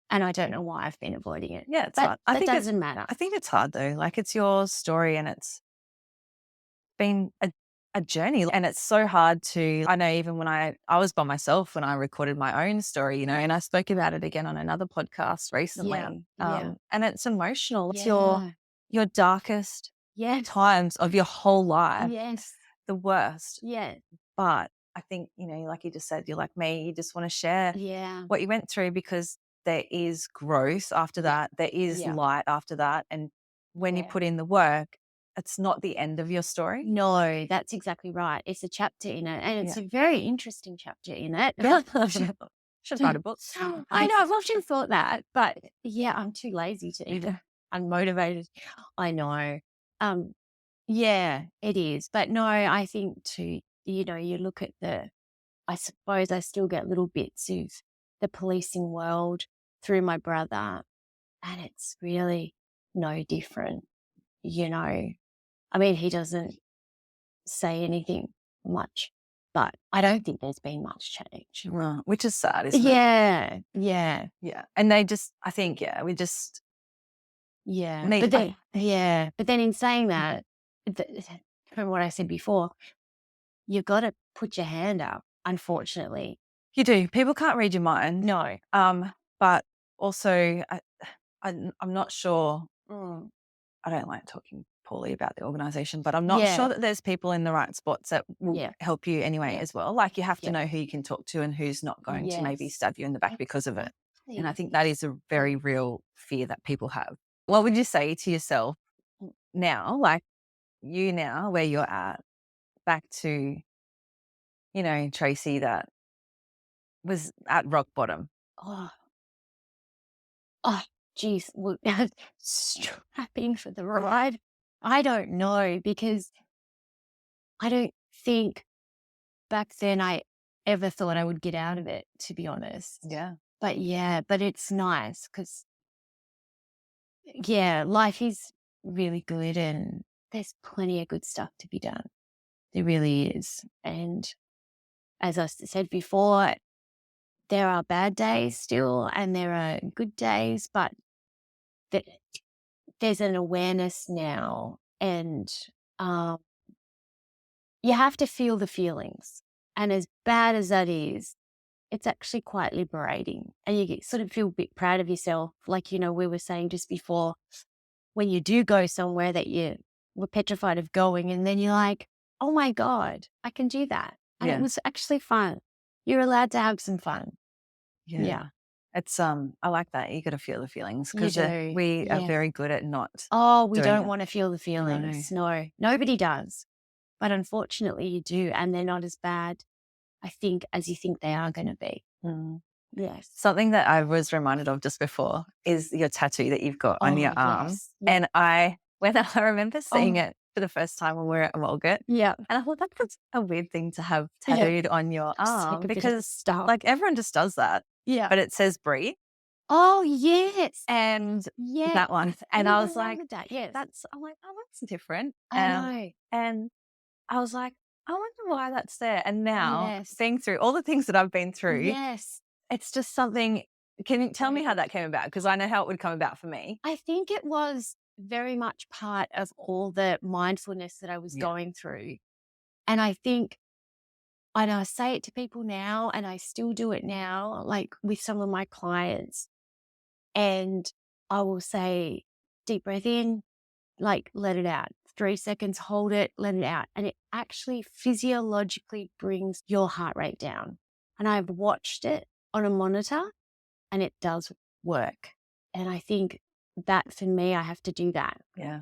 and I don't know why I've been avoiding it. Yeah, it's But hard. I that think doesn't matter. I think it's hard though. Like, it's your story, and it's been a journey, and it's so hard to, I know even when I was by myself when I recorded my own story, and I spoke about it again on another podcast recently. Yeah. And it's emotional. It's Yeah. your darkest Yes. times of your whole life, Yes. the worst. Yeah. But I think, like you just said, you're like me, you just want to share Yeah. what you went through, because there is growth after that. There is Yeah. light after that. And when you Yeah. put in the work, it's not the end of your story. No, that's exactly right. It's a chapter in it, and it's Yeah. a very interesting chapter in it. Yeah. Should write a book. I know, I've often thought that, but yeah, I'm too lazy to either. Unmotivated. I know. Yeah, it is. But no, I think too, you look at I suppose I still get little bits of the policing world through my brother, and it's really no different, I mean, he doesn't say anything much, but I don't think there's been much change. Well, which is sad, isn't it? Yeah, yeah, Yeah. And they just, I think, we just yeah. need, But then in saying that, from what I said before, you've got to put your hand up, unfortunately. you do. People can't read your mind. No. But also, I'm not sure. Mm. I don't like talking poorly about the organisation, but I'm not Yeah. sure that there's people in the right spots that will Yeah. help you anyway Yeah. as well. Like, you have to Yeah. know who you can talk to and who's not going to maybe Yes. stab you in the back because of it. Exactly. And I think that is a very real fear that people have. What would you say to yourself now, like you now, where you're at, back to, Tracy that was at rock bottom? Oh, geez. Well, strapping for the ride. I don't know, because I don't think back then I ever thought I would get out of it, to be honest. Yeah. But it's nice because, life is really good and there's plenty of good stuff to be done. There really is. And as I said before, there are bad days still and there are good days, but there's an awareness now, and you have to feel the feelings. And as bad as that is, it's actually quite liberating, and you sort of feel a bit proud of yourself. Like, we were saying just before, when you do go somewhere that you were petrified of going, and then you're like, oh my God, I can do that. And Yeah. it was actually fun. You're allowed to have some fun. Yeah. It's I like that. You got to feel the feelings, You because do. we are Yeah. very good at not. Oh, we doing don't it. want to feel the feelings. No, nobody does. But unfortunately you do. And they're not as bad, I think, as you think they are going to be. Mm. Yes. Something that I was reminded of just before is your tattoo that you've got on your arm. Yes. Yeah. And I remember seeing it for the first time when we were at Walgett. Yeah. And I thought that's a weird thing to have tattooed on your arm, because stuff. like everyone just does that. Yeah. But it says breathe. Oh, yes. And Yeah. that one. And I was like, yes. I'm like, oh, that's different. I know. And I was like, I wonder why that's there. And now, Yes. seeing through all the things that I've been through, Yes. it's just something. Can you tell me how that came about? Because I know how it would come about for me. I think it was very much part of all the mindfulness that I was going through. And I think, and I say it to people now, and I still do it now, like with some of my clients. And I will say, deep breath in, like let it out. 3 seconds, hold it, let it out. And it actually physiologically brings your heart rate down. And I've watched it on a monitor, and it does work. And I think that for me, I have to do that. Yeah.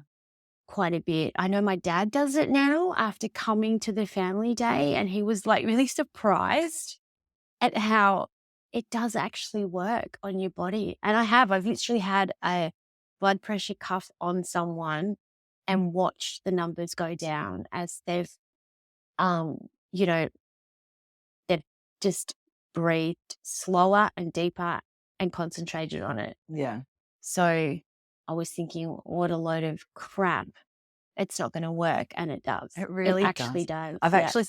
Quite a bit. I know my dad does it now after coming to the family day, and he was like really surprised at how it does actually work on your body. And I've literally had a blood pressure cuff on someone and watched the numbers go down as they've just breathed slower and deeper and concentrated on it. Yeah. So I was thinking, what a load of crap it's not going to work. And it does. It really actually does. does. I've Yeah. actually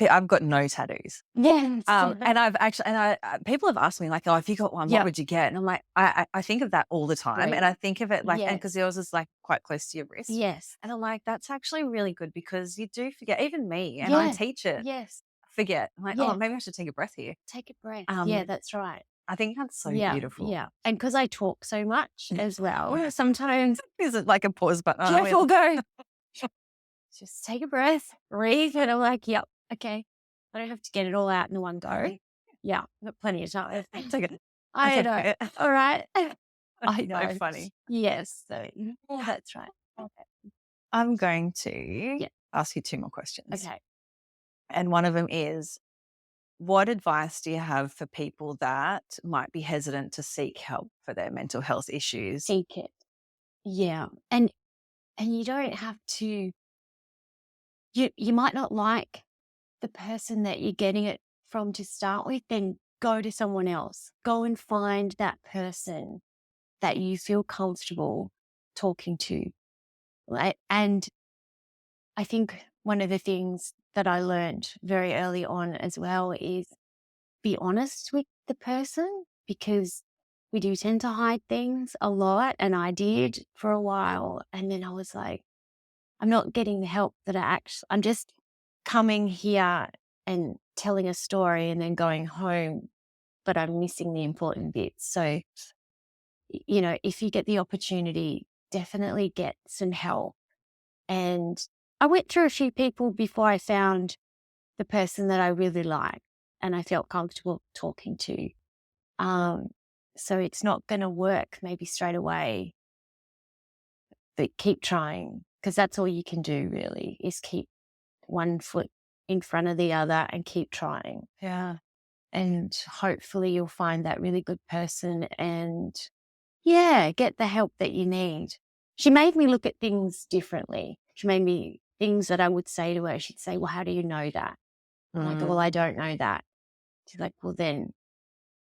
I've got no tattoos. Yes. And I've actually people have asked me like, "Oh, if you got one, what Yep. would you get?" And I'm like, I think of that all the time, and I Right. think of it like, and Yes. because yours is like quite close to your wrist, Yes. and I'm like, that's actually really good because you do forget. Even me, and I Yeah. teach it, Yes. forget. I'm like, oh, Yeah. maybe I should take a breath here. Take a breath. Yeah, Um, that's right. I think that's so Yeah. beautiful. Yeah. And because I talk so much as well, sometimes Is it like a pause button? careful, go. Just take a breath, breathe. And I'm like, yep, okay. I don't have to get it all out in one go. Yeah, I've got plenty of time. Take it. I know. Okay. All right. I So know. funny. Yes. So that's right. Okay. I'm going to Yeah. ask you 2 more questions. Okay. And one of them is, what advice do you have for people that might be hesitant to seek help for their mental health issues? Seek it. Yeah. And you don't have to, you might not like the person that you're getting it from to start with, then go to someone else. Go and find that person that you feel comfortable talking to. Right? And I think one of the things that I learned very early on as well is be honest with the person, because we do tend to hide things a lot. And I did for a while. And then I was like, I'm not getting the help that I'm just coming here and telling a story and then going home, but I'm missing the important bits. So, if you get the opportunity, definitely get some help. And I went through a few people before I found the person that I really liked and I felt comfortable talking to. So it's not going to work maybe straight away, but keep trying, because that's all you can do really, is keep one foot in front of the other and keep trying. Yeah. And hopefully you'll find that really good person and get the help that you need. She made me look at things differently. She made me things that I would say to her. She'd say, well, how do you know that? And I go, well, I don't know that. She's like, well, then,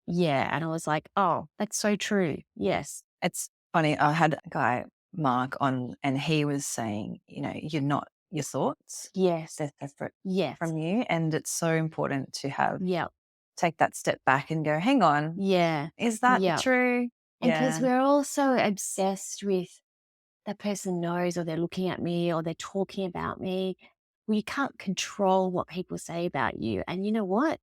yeah. And I was like, oh, that's so true. Yes. It's funny. I had a guy, Mark, on, and he was saying, you're not your thoughts. Yes. They're separate Yes. from you. And it's so important to Yeah. take that step back and go, hang on. Yeah. Is that Yeah. true? And because we're all so obsessed with that person knows, or they're looking at me, or they're talking about me. We can't control what people say about you. And you know what?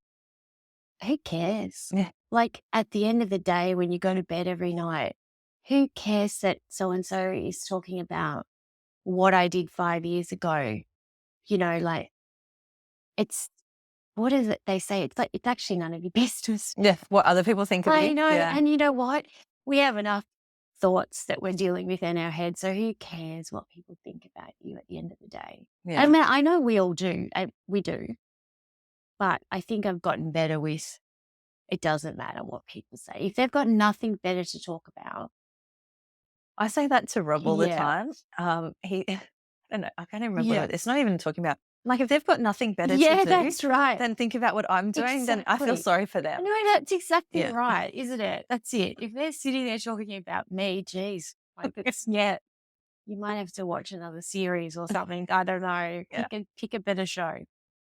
Who cares? Yeah. Like at the end of the day, when you go to bed every night, who cares that so-and-so is talking about what I did 5 years ago? Like it's, what is it they say? It's like, it's actually none of your business. Yeah. What other people think of you. I know. Yeah. And you know what? We have enough thoughts that we're dealing with in our head. So who cares what people think about you at the end of the day? Yeah. I mean, I know we all do. We do. But I think I've gotten better with, it doesn't matter what people say. If they've got nothing better to talk about. I say that to Rob all the Yeah. time. He, I don't know, I can't even remember Yeah. what it's not even talking about. Like, if they've got nothing better to Yeah, do, that's right. then think about what I'm doing, then I feel Exactly. sorry for them. No, that's exactly Yeah. right, isn't it? That's it. If they're sitting there talking about me, geez, like it's, you might have to watch another series or something. I don't know. Yeah. Pick a better show.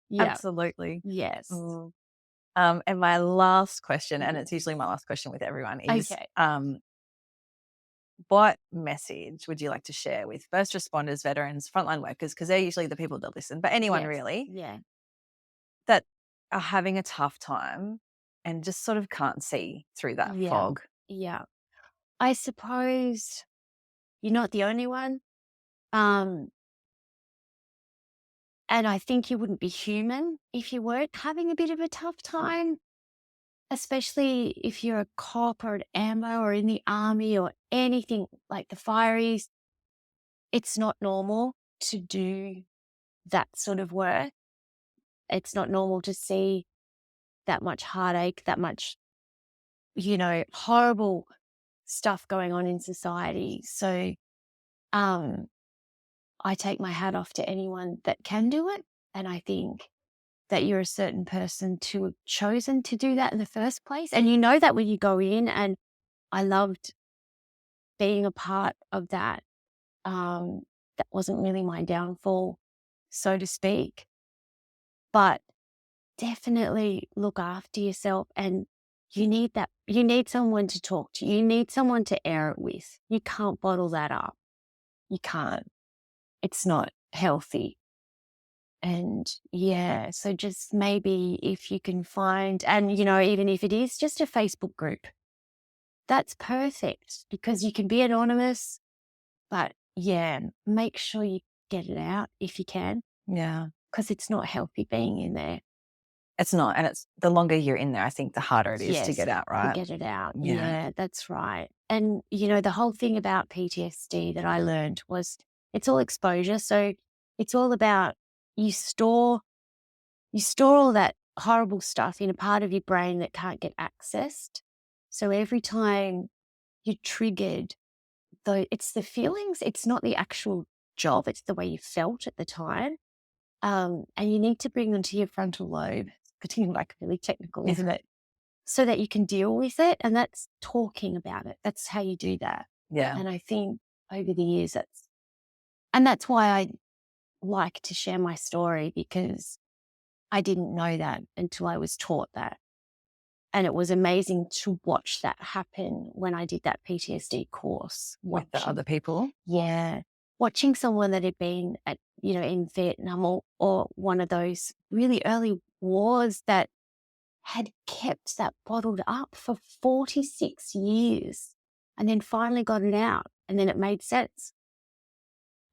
Yeah. Absolutely. Yes. And my last question, and it's usually my last question with everyone, is Okay. what message would you like to share with first responders, veterans, frontline workers, because they're usually the people that listen, but anyone really that are having a tough time and just sort of can't see through that fog? Yeah. I suppose you're not the only one. And I think you wouldn't be human if you weren't having a bit of a tough time, especially if you're a cop or an ammo or in the army or anything like the fireys. It's not normal to do that sort of work. It's not normal to see that much heartache, that much, horrible stuff going on in society. So, I take my hat off to anyone that can do it. And I think that you're a certain person to have chosen to do that in the first place. And you know that when you go in, and I loved being a part of that That wasn't really my downfall, so to speak. But definitely look after yourself, and you need someone to talk to. You need someone to air it with. You can't bottle that up. You can't. It's not healthy. And yeah, so just maybe if you can find, and even if it is just a Facebook group, that's perfect, because you can be anonymous, but yeah, make sure you get it out if you can, Yeah. because it's not healthy being in there. It's not. And it's the longer you're in there, I think the harder it is to Yes, get out, right? to get it out. Yeah. Yeah, that's right. And, the whole thing about PTSD that I learned was it's all exposure. So it's all about you store all that horrible stuff in a part of your brain that can't get accessed. So every time you're triggered, though, it's the feelings, it's not the actual job, it's the way you felt at the time. And you need to bring them to your frontal lobe. It's getting really technical, isn't it? So that you can deal with it. And that's talking about it. That's how you do that. Yeah. And I think over the years that's why I like to share my story, because I didn't know that until I was taught that. And it was amazing to watch that happen when I did that PTSD course. With the other people. Yeah. Watching someone that had been at, in Vietnam or one of those really early wars that had kept that bottled up for 46 years and then finally got it out, and then it made sense.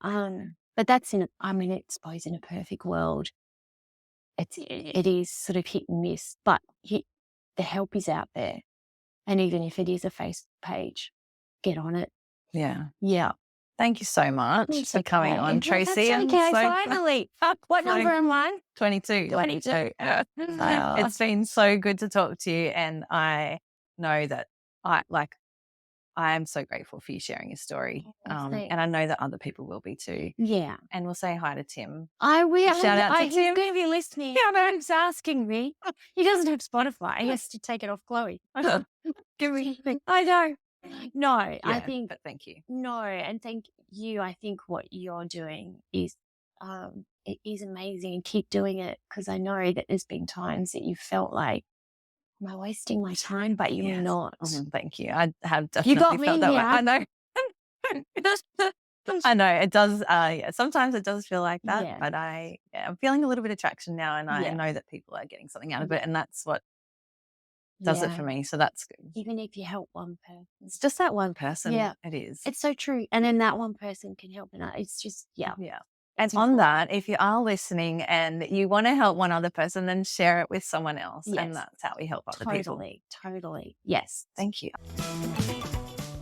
But that's I suppose in a perfect world, it is sort of hit and miss, but the help is out there. And even if it is a Facebook page, get on it. Yeah. Yeah. Thank you so much for coming on, Tracy. That's okay, finally. What number am I? 22. 22. It's been so good to talk to you, and I know that I am so grateful for you sharing your story. And I know that other people will be too. Yeah. And we'll say hi to Tim. I will. Shout out to He's Tim. going to be listening. Yeah, no, he's asking me. He doesn't have Spotify. He has to take it off Chloe. Give me. I know. No, Yeah, I think. But thank you. No, and thank you. I think what you're doing is it is amazing, and keep doing it, because I know that there's been times that you felt like, am I wasting my time? But you're not. Thank you. I have definitely You got me, felt that way. yeah. I know. I know it does. Sometimes it does feel like that, Yeah. but I'm feeling a little bit of traction now, and I know that people are getting something out of it, and that's what does it for me. So that's good. Even if you help one person. It's just that one person. Yeah. It is. It's so true. And then that one person can help another. It's just, yeah. And on that, if you are listening and you want to help one other person, then share it with someone else. Yes. And that's how we help other people. Totally. Yes. Thank you.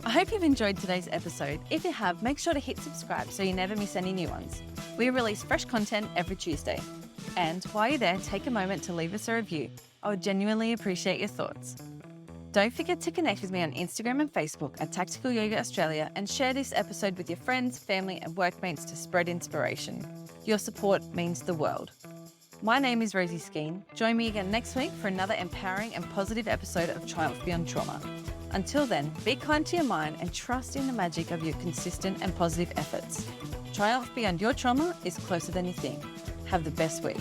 I hope you've enjoyed today's episode. If you have, make sure to hit subscribe so you never miss any new ones. We release fresh content every Tuesday. And while you're there, take a moment to leave us a review. I would genuinely appreciate your thoughts. Don't forget to connect with me on Instagram and Facebook at Tactical Yoga Australia, and share this episode with your friends, family and workmates to spread inspiration. Your support means the world. My name is Rosie Skeen. Join me again next week for another empowering and positive episode of Triumph Beyond Trauma. Until then, be kind to your mind and trust in the magic of your consistent and positive efforts. Triumph beyond your trauma is closer than you think. Have the best week.